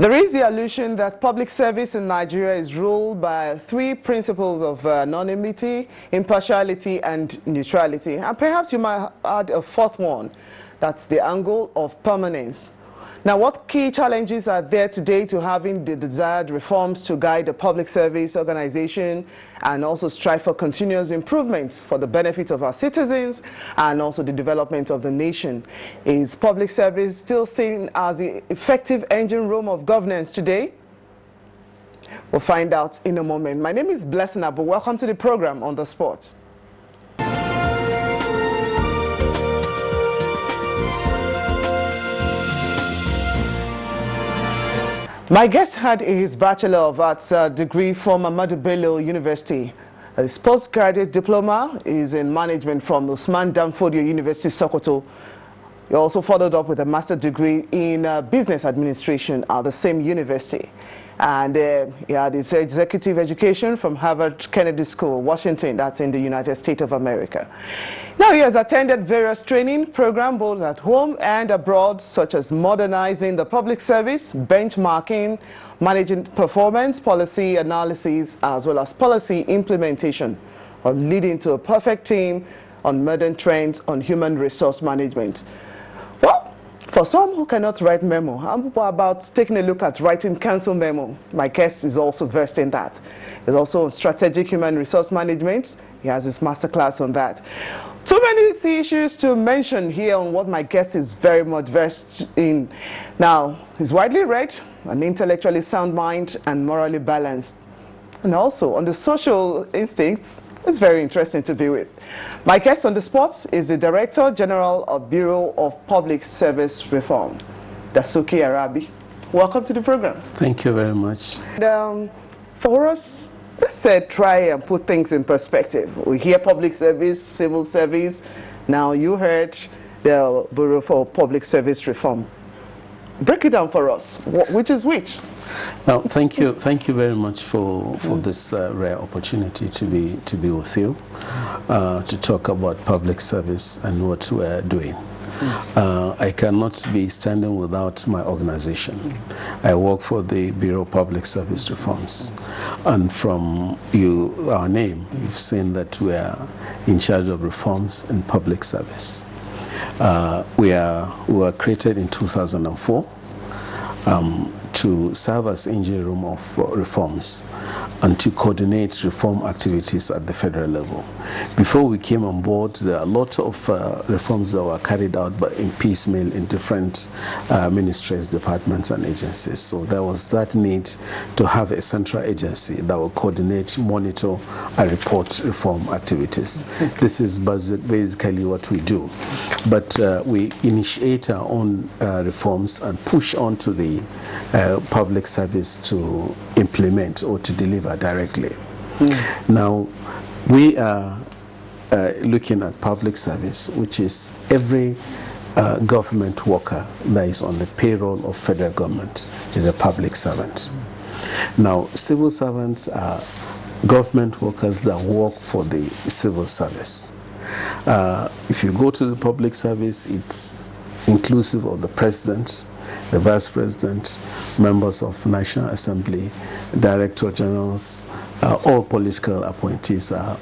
There is the allusion that public service in Nigeria is ruled by three principles of anonymity, impartiality, and neutrality. And perhaps you might add a fourth one, that's the angle of permanence. Now, what key challenges are there today to having the desired reforms to guide the public service organization and also strive for continuous improvement for the benefit of our citizens and also the development of the nation? Is public service still seen as the effective engine room of governance today? We'll find out in a moment. My name is Blessing Abu. Welcome to the program On The Spot. My guest had his Bachelor of Arts degree from Ahmadu Bello University. His postgraduate diploma is in management from Usman Danfodio University, Sokoto. He also followed up with a master's degree in business administration at the same university. And he had his executive education from Harvard Kennedy School, Washington, that's in the United States of America. Now he has attended various training programs both at home and abroad, such as modernizing the public service, benchmarking, managing performance, policy analysis, as well as policy implementation, or leading to a perfect team on modern trends on human resource management. Well, for some who cannot write memo, how about taking a look at writing council memo? My guest is also versed in that. He's also on strategic human resource management. He has his masterclass on that. Too many issues to mention here on what my guest is very much versed in. Now, he's widely read, an intellectually sound mind, and morally balanced. And also on the social instincts. It's very interesting to be with. My guest on the spot is the Director General of Bureau of Public Service Reform, Dasuki Arabi. Welcome to the program. Thank you very much. And, for us, let's try and put things in perspective. We hear public service, civil service. Now you heard the Bureau for Public Service Reform. Break it down for us. Which is which? Well, thank you very much for this rare opportunity to be with you, to talk about public service and what we're doing. I cannot be standing without my organization. I work for the Bureau of Public Service Reforms, and from our name, you've seen that we are in charge of reforms in public service. We were created in 2004 to serve as engine room of reforms and to coordinate reform activities at the federal level. Before we came on board, there are a lot of reforms that were carried out in piecemeal in different ministries, departments, and agencies. So there was that need to have a central agency that will coordinate, monitor, and report reform activities. This is basically what we do. But we initiate our own reforms and push on to the public service to implement or to deliver directly. Now, we are looking at public service, which is every government worker that is on the payroll of federal government is a public servant. Now, civil servants are government workers that work for the civil service. If you go to the public service, it's inclusive of the president, the vice president, members of National Assembly, director generals, all political appointees are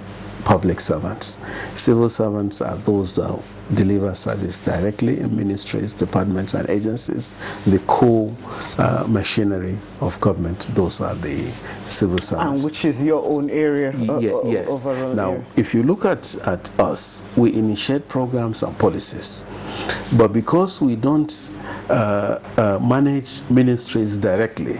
public servants. Civil servants are those that deliver service directly in ministries, departments, and agencies. The core machinery of government, those are the civil servants. And which is your own area? Yes. Now, if you look at us, we initiate programs and policies. But because we don't manage ministries directly,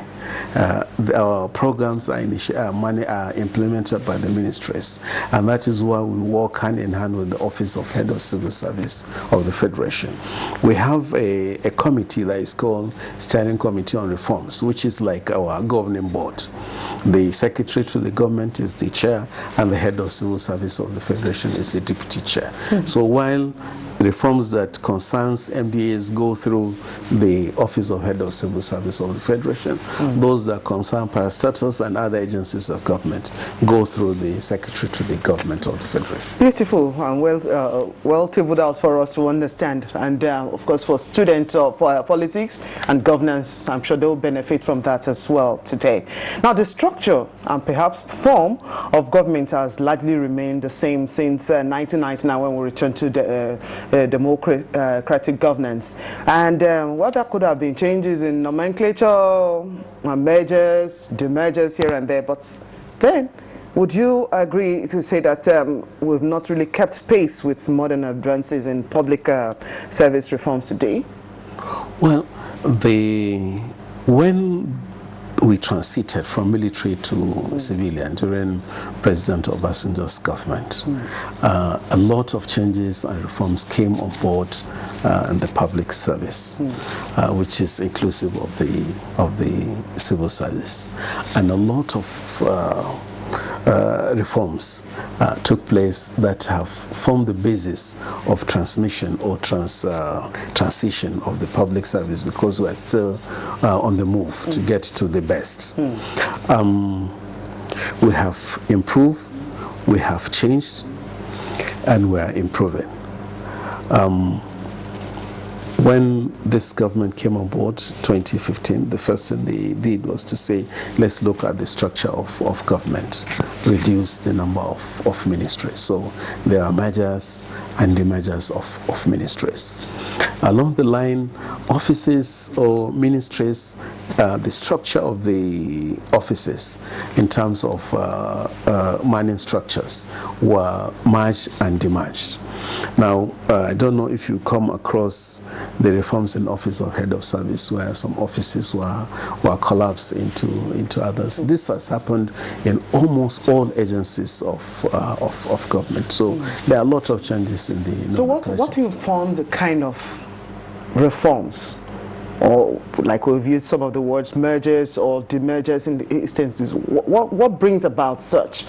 our programs are implemented by the ministries, and that is why we work hand in hand with the Office of Head of Civil Service of the Federation. We have a committee that is called Steering Committee on Reforms, which is like our governing board. The Secretary to the government is the chair, and the Head of Civil Service of the Federation is the deputy chair. So while reforms that concerns MDAs go through the Office of Head of Civil Service of the Federation. Those that concern parastatals and other agencies of government go through the Secretary to the Government of the Federation. Beautiful and well tabled out for us to understand. And of course, for students of politics and governance, I'm sure they'll benefit from that as well today. Now, the structure and perhaps form of government has largely remained the same since 1999 when we returned to the democratic governance. And what there could have been changes in nomenclature, mergers, demergers here and there. But then, would you agree to say that we've not really kept pace with modern advances in public service reforms today? Well, when we transited from military to civilian during President Obasanjo's government, a lot of changes and reforms came on board in the public service, which is inclusive of the civil service, and a lot of reforms took place that have formed the basis of transmission or transition of the public service, because we are still on the move to get to the best. We have improved, we have changed, and we are improving. When this government came on board, 2015, the first thing they did was to say, let's look at the structure of government, reduce the number of ministries. So there are mergers and demergers of ministries. Along the line, offices or ministries, the structure of the offices in terms of manning structures were merged and demerged. Now, I don't know if you come across the reforms in Office of Head of Service where some offices were collapsed into others. This has happened in almost all agencies of government. So there are a lot of changes in the So what informs the kind of reforms, or like we've used some of the words mergers or demergers in the instances, what brings about such?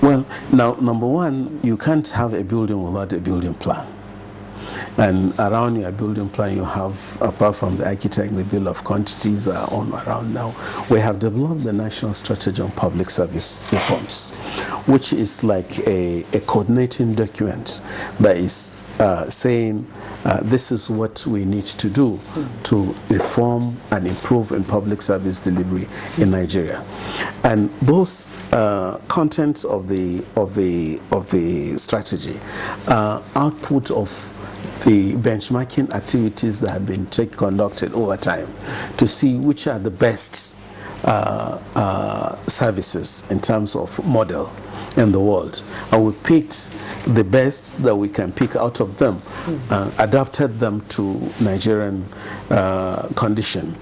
Well, now, number one, you can't have a building without a building plan. And around your building plan, you have, apart from the architect, the bill of quantities are on around now. We have developed the National Strategy on Public Service Reforms, which is like a coordinating document that is saying this is what we need to do to reform and improve in public service delivery in Nigeria. And those contents of the strategy are output of the benchmarking activities that have been conducted over time to see which are the best services in terms of model in the world. And we picked the best that we can pick out of them, adapted them to Nigerian condition,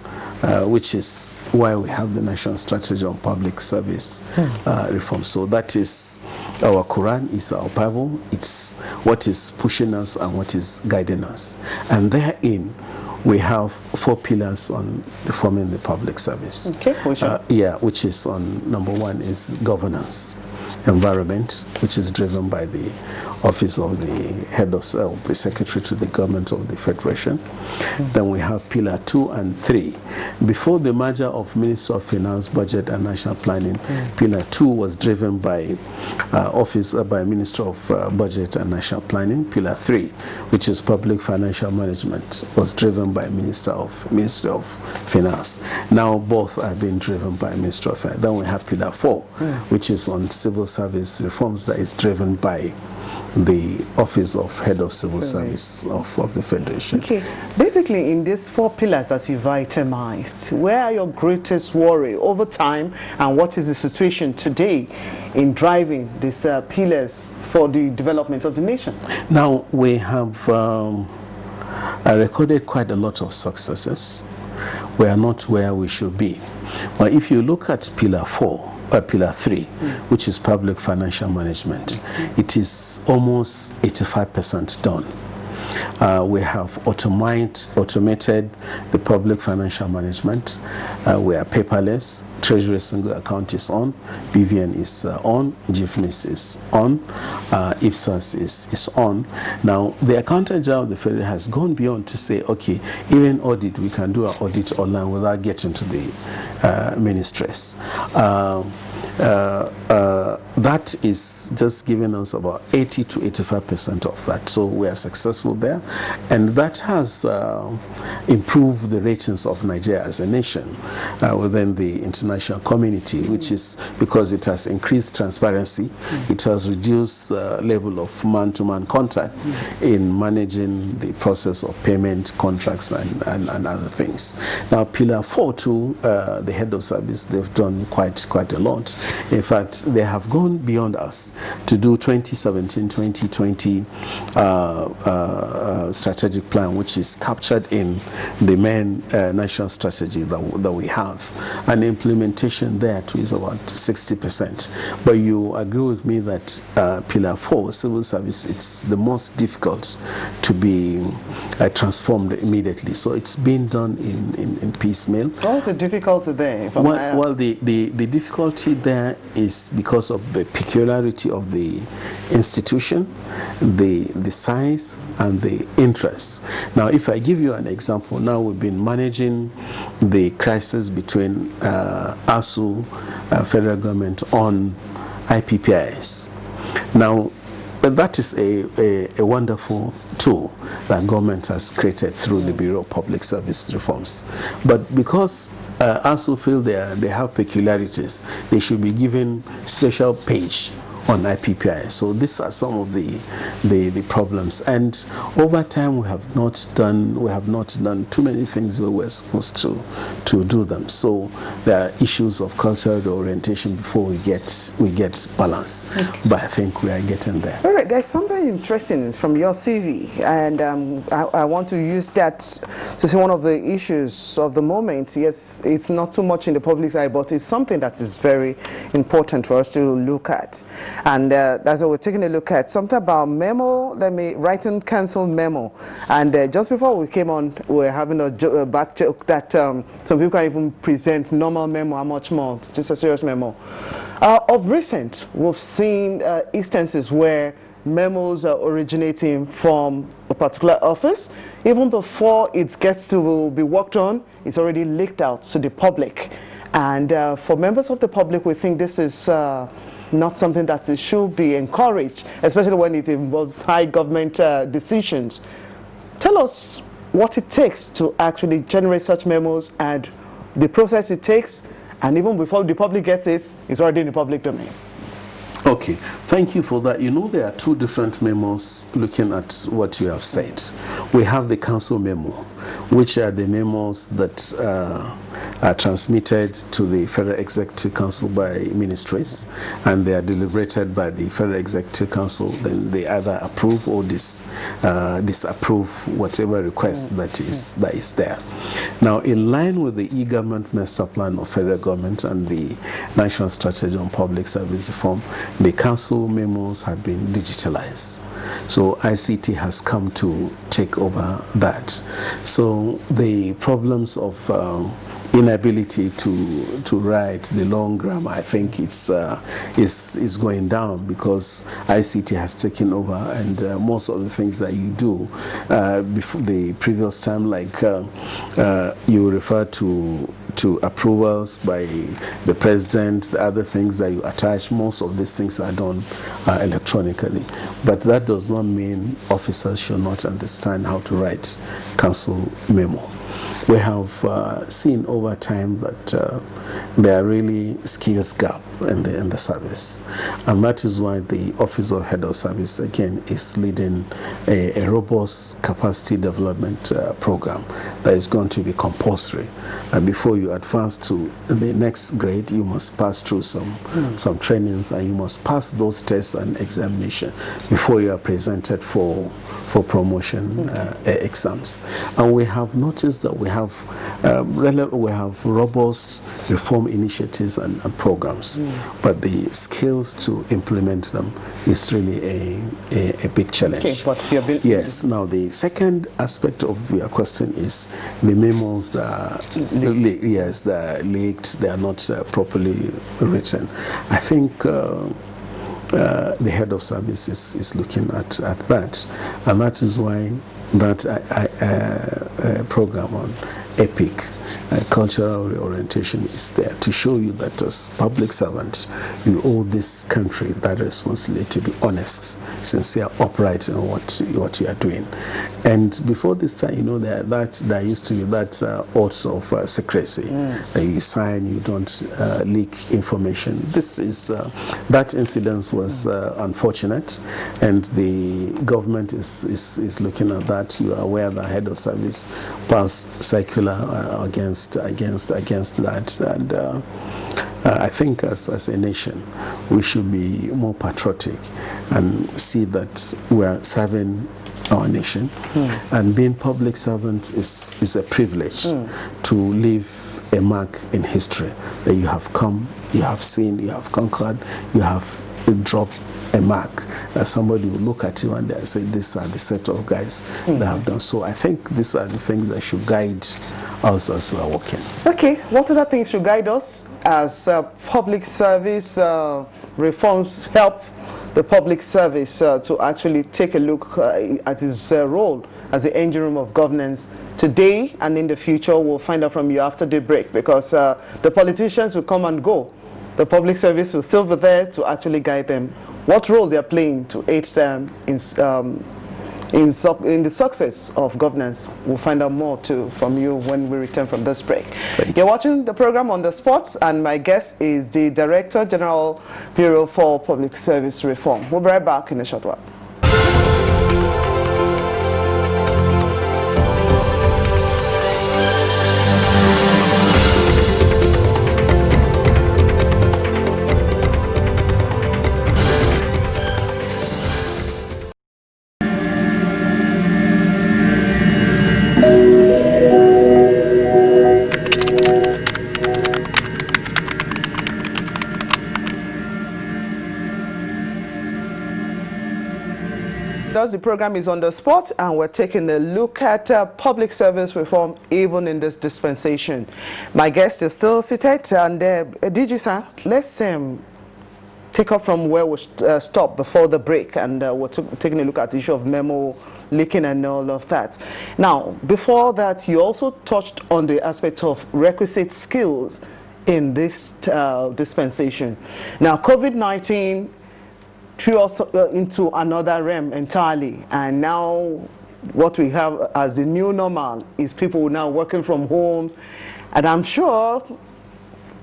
which is why we have the National Strategy on Public Service Reform. So that is our Quran, is our Bible. It's what is pushing us and what is guiding us. And therein, we have 4 pillars on reforming the public service. Okay, which is on, number 1 is governance. Environment, which is driven by the Office of the Head of the Secretary to the Government of the Federation. Then we have Pillar 2 and 3. Before the merger of Minister of Finance, Budget and National Planning, Pillar 2 was driven by by Minister of Budget and National Planning. Pillar 3, which is Public Financial Management, was driven by Ministry of Finance. Now both are being driven by Minister of Finance. Then we have Pillar 4, which is on civil service reforms, that is driven by the Office of Head of Civil Service of the Federation. Okay, basically in these 4 pillars that you've itemized, where are your greatest worry over time, and what is the situation today in driving these pillars for the development of the nation? Now, we have recorded quite a lot of successes. We are not where we should be. But if you look at Pillar 4, Pillar 3, which is public financial management, it is almost 85% done. We have automated the public financial management. We are paperless. Treasury single account is on. BVN is on. GIFMIS is on. IPSAS is on. Now, the Accountant General of the Federation has gone beyond to say, okay, even audit, we can do our audit online without getting to the ministries. That is just giving us about 80 to 85% of that. So we are successful there. And that has improved the ratings of Nigeria as a nation within the international community, which is because it has increased transparency. It has reduced level of man-to-man contact in managing the process of payment, contracts, and other things. Now, Pillar 4 too, the head of service, they've done quite a lot. In fact, they have gone beyond us to do 2017-2020 strategic plan, which is captured in the main national strategy that we have. And implementation there too is about 60%. But you agree with me that Pillar 4, civil service, it's the most difficult to be transformed immediately. So it's being done in piecemeal. What's the difficulty there? Well, the difficulty there is because of the peculiarity of the institution, the size, and the interest. Now, if I give you an example, now we've been managing the crisis between ASU, federal government, on IPPIS. Now, that is a wonderful tool that government has created through the Bureau of Public Service Reforms. But because ASU feel they have peculiarities, they should be given special page on IPPI. So these are some of the problems, and over time we have not done too many things we were supposed to do them. So there are issues of cultural orientation before we get balance. Okay. But I think we are getting there. All right, there's something interesting from your CV, and I want to use that to see one of the issues of the moment. Yes, it's not too much in the public eye, but it's something that is very important for us to look at. And that's what we're taking a look at. Something about memo, writing council memo. And just before we came on, we were having a back joke that some people can't even present normal memo, how much more, just a serious memo. Of recent, we've seen instances where memos are originating from a particular office. Even before it gets to be worked on, it's already leaked out to the public. And for members of the public, we think this is not something that it should be encouraged, especially when it involves high government decisions. Tell us what it takes to actually generate such memos and the process it takes, and even before the public gets it, it's already in the public domain. Okay, thank you for that. You know, there are two different memos looking at what you have said. We have the council memo, which are the memos that are transmitted to the Federal Executive Council by ministries, and they are deliberated by the Federal Executive Council. Then they either approve or disapprove whatever request that is there. Now, in line with the e-government master plan of federal government and the National Strategy on Public Service Reform, the council memos have been digitalized. So ICT has come to take over that. So the problems of inability to write the long grammar, I think it's is going down because ICT has taken over, and most of the things that you do before the previous time, like you refer to approvals by the president, the other things that you attach, most of these things are done electronically. But that does not mean officers should not understand how to write council memo. We have seen over time that there are really skills gap in the service, and that is why the Office of Head of Service again is leading a robust capacity development program that is going to be compulsory. Before you advance to the next grade, you must pass through some trainings, and you must pass those tests and examination before you are presented for for promotion exams. And we have noticed that we have robust reform initiatives and programs, but the skills to implement them is really a big challenge. Okay, but yes. Now, the second aspect of your question is the memos that are that are leaked, they are not properly written. I think the head of service is looking at that, and that is why that program on EPIC, cultural reorientation, is there to show you that as public servants, you owe this country that responsibility to be honest, sincere, upright in what you are doing. And before this time, you know, there used to be that oath of secrecy that you sign, you don't leak information. This is that incident was unfortunate, and the government is looking at that. You are aware the head of service passed circular against that, and I think as a nation we should be more patriotic and see that we are serving our nation, and being public servants is a privilege to leave a mark in history, that you have come, you have seen, you have conquered, you have dropped a mark, that somebody will look at you and they say, these are the set of guys that have done. So I think these are the things that should guide us as we are working. Okay, what other things should guide us as public service reforms help the public service to actually take a look at its role as the engine room of governance today and in the future? We'll find out from you after the break, because the politicians will come and go. The public service will still be there to actually guide them. What role they are playing to aid them in the success of governance? We'll find out more too from you when we return from this break. You're watching the program On the Spot, and my guest is the Director General Bureau for Public Service Reform. We'll be right back in a short while. The program is On the Spot, and we're taking a look at public service reform even in this dispensation. My guest is still seated, and DG sir, let's take off from where we stopped before the break, and we're taking a look at the issue of memo leaking and all of that. Now, before that, you also touched on the aspect of requisite skills in this dispensation. Now, COVID-19 threw us into another realm entirely, and now what we have as the new normal is people now working from homes, and I'm sure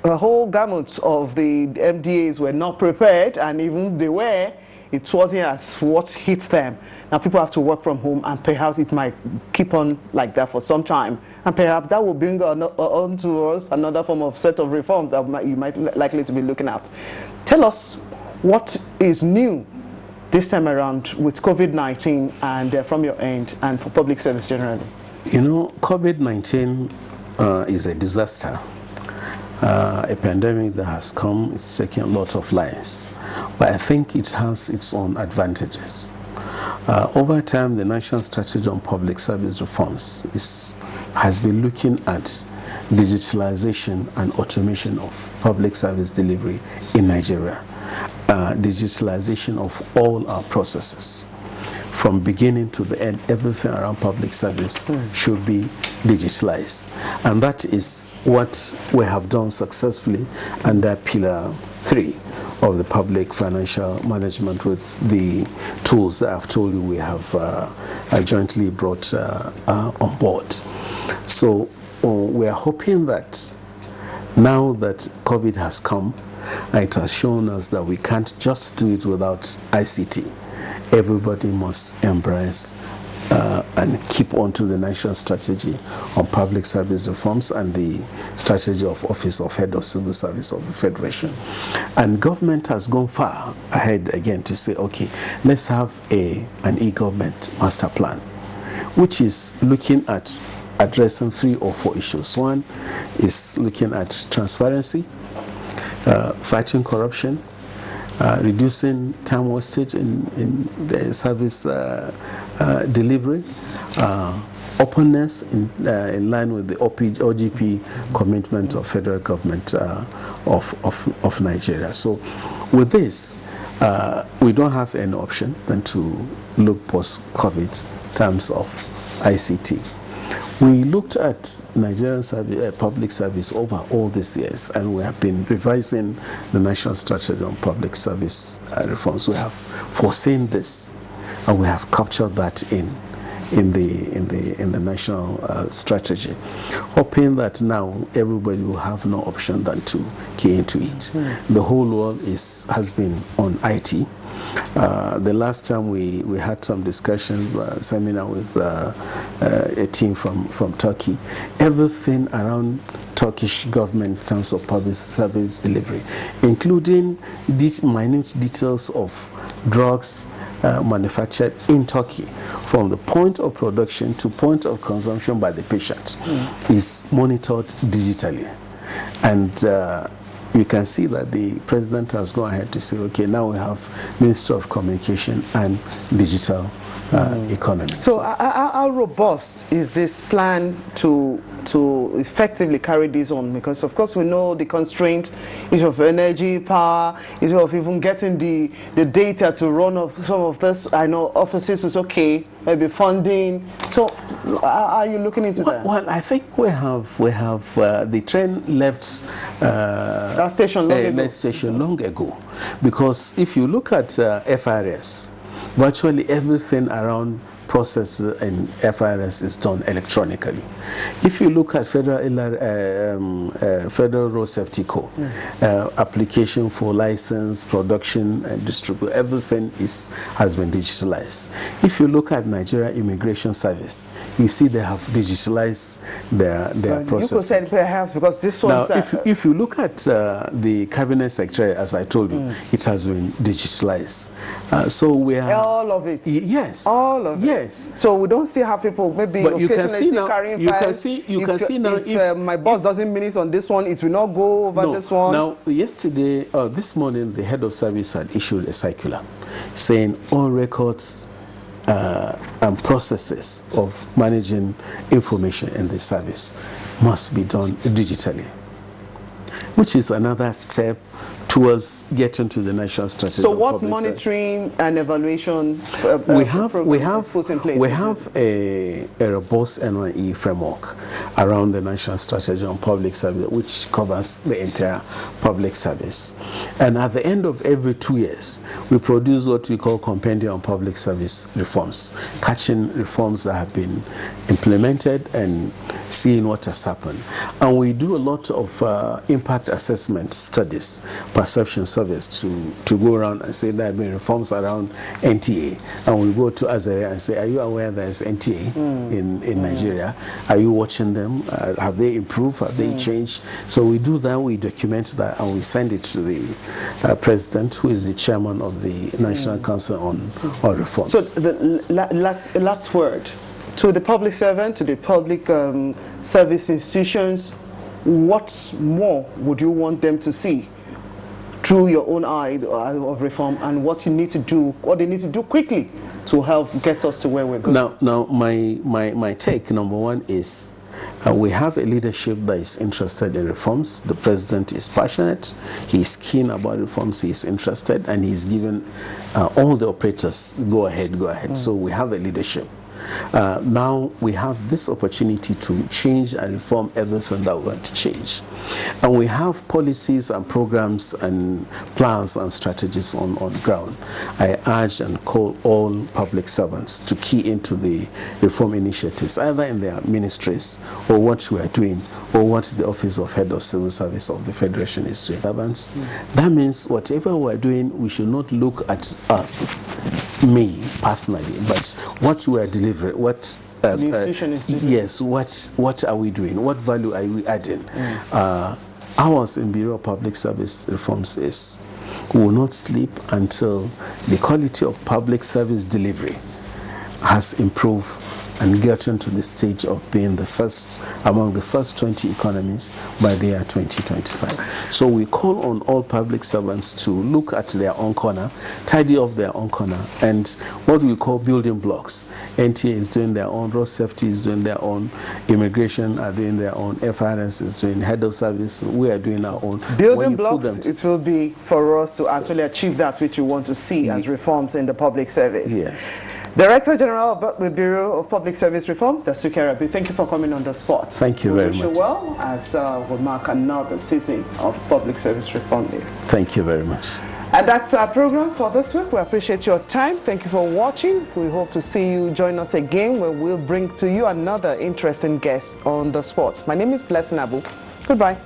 the whole gamut of the MDAs were not prepared, and even if they were, it wasn't as what hit them. Now people have to work from home, and perhaps it might keep on like that for some time, and perhaps that will bring on to us another form of set of reforms that you might likely to be looking at. Tell us what is new this time around with COVID-19 and from your end and for public service generally? You know, COVID-19 is a disaster, a pandemic that has come. It's taken a lot of lives, but I think it has its own advantages. Over time, the National Strategy on Public Service Reforms has been looking at digitalization and automation of public service delivery in Nigeria. Digitalization of all our processes, from beginning to the end, everything around public service should be digitalized, and that is what we have done successfully under Pillar 3 of the public financial management, with the tools that I've told you we have jointly brought on board. So we are hoping that now that COVID has come, it has shown us that we can't just do it without ICT. Everybody must embrace and keep on to the national strategy on public service reforms and the strategy of Office of Head of Civil Service of the Federation. And government has gone far ahead again to say, okay, let's have an e-government master plan, which is looking at addressing 3 or 4 issues. One is looking at transparency, fighting corruption, reducing time wastage in the service delivery, openness in line with the OGP commitment of federal government of Nigeria. So with this, we don't have any option than to look post-COVID in terms of ICT. We looked at Nigerian public service over all these years, and we have been revising the national strategy on public service reforms. We have foreseen this, and we have captured that in the national strategy, hoping that now everybody will have no option than to key into it. The whole world has been on IT. The last time we had some discussions, seminar with a team from Turkey, everything around Turkish government in terms of public service delivery, including these minute details of drugs manufactured in Turkey, from the point of production to point of consumption by the patient, is monitored digitally. And you can see that the president has gone ahead to say, okay, now we have Ministry of Communication and Digital Economy. So how robust is this plan to effectively carry this on? Because of course we know the constraint is of energy, power, is of even getting the data to run off some of this. I know offices is okay, maybe funding. So are you looking into that? Well, I think we have the train left that station long ago, because if you look at FRS, virtually everything around process in FRS is done electronically. If you look at Federal Road Safety Code, application for license, production, and distribution, everything has been digitalized. If you look at Nigeria Immigration Service, you see they have digitalized their process. You could say perhaps because this one. Now, if you look at the Cabinet Secretary, as I told you, it has been digitalized. So we are all of it. Yes, all of it. Yes. So we don't see how people maybe but you can see now. Carrying you can see now. If my boss doesn't minute on this one, it will not go over this one. Now, yesterday, this morning, the head of service had issued a circular saying all records and processes of managing information in the service must be done digitally, which is another step towards getting to the national strategy. So what monitoring and evaluation we have put in place? We have a robust NYE framework around the national strategy on public service, which covers the entire public service. And at the end of every 2 years, we produce what we call compendium on public service reforms, catching reforms that have been implemented and seeing what has happened. And we do a lot of impact assessment studies, perception surveys to go around and say there have been reforms around NTA. And we go to Azare and say, are you aware there's NTA in Nigeria? Are you watching them? Have they improved? Have they changed? So we do that, we document that, and we send it to the president, who is the chairman of the National Council on Reforms. So the last word to the public servant, to the public service institutions, what more would you want them to see through your own eye of reform, and what you need to do, what they need to do quickly to help get us to where we're going? Now my take, number one, is we have a leadership that is interested in reforms. The president is passionate, he is keen about reforms, he is interested, and he's given all the operators go ahead. So we have a leadership. Now we have this opportunity to change and reform everything that we want to change. And we have policies and programs and plans and strategies on ground. I urge and call all public servants to key into the reform initiatives, either in their ministries or what we are doing, or what the Office of Head of Civil Service of the Federation is doing. That means whatever we are doing, we should not look at us me personally, but what we are delivering, what the institution is doing. yes, what are we doing? What value are we adding? Ours in Bureau of Public Service Reforms is we will not sleep until the quality of public service delivery has improved and gotten to the stage of being the first among the first 20 economies by the year 2025. So we call on all public servants to look at their own corner, tidy up their own corner, and what we call building blocks. NTA is doing their own, road safety is doing their own, immigration are doing their own, FRS is doing, head of service, we are doing our own. Building blocks, it will be for us to actually achieve that which you want to see as reforms in the public service. Yes. Director General of the Bureau of Public Service Reforms, Dasuki Arabi, thank you for coming on the spot. Thank you very much. We wish you well as we mark another season of public service reform day. Thank you very much. And that's our program for this week. We appreciate your time. Thank you for watching. We hope to see you join us again where we'll bring to you another interesting guest on the spot. My name is Blessing Abu. Goodbye.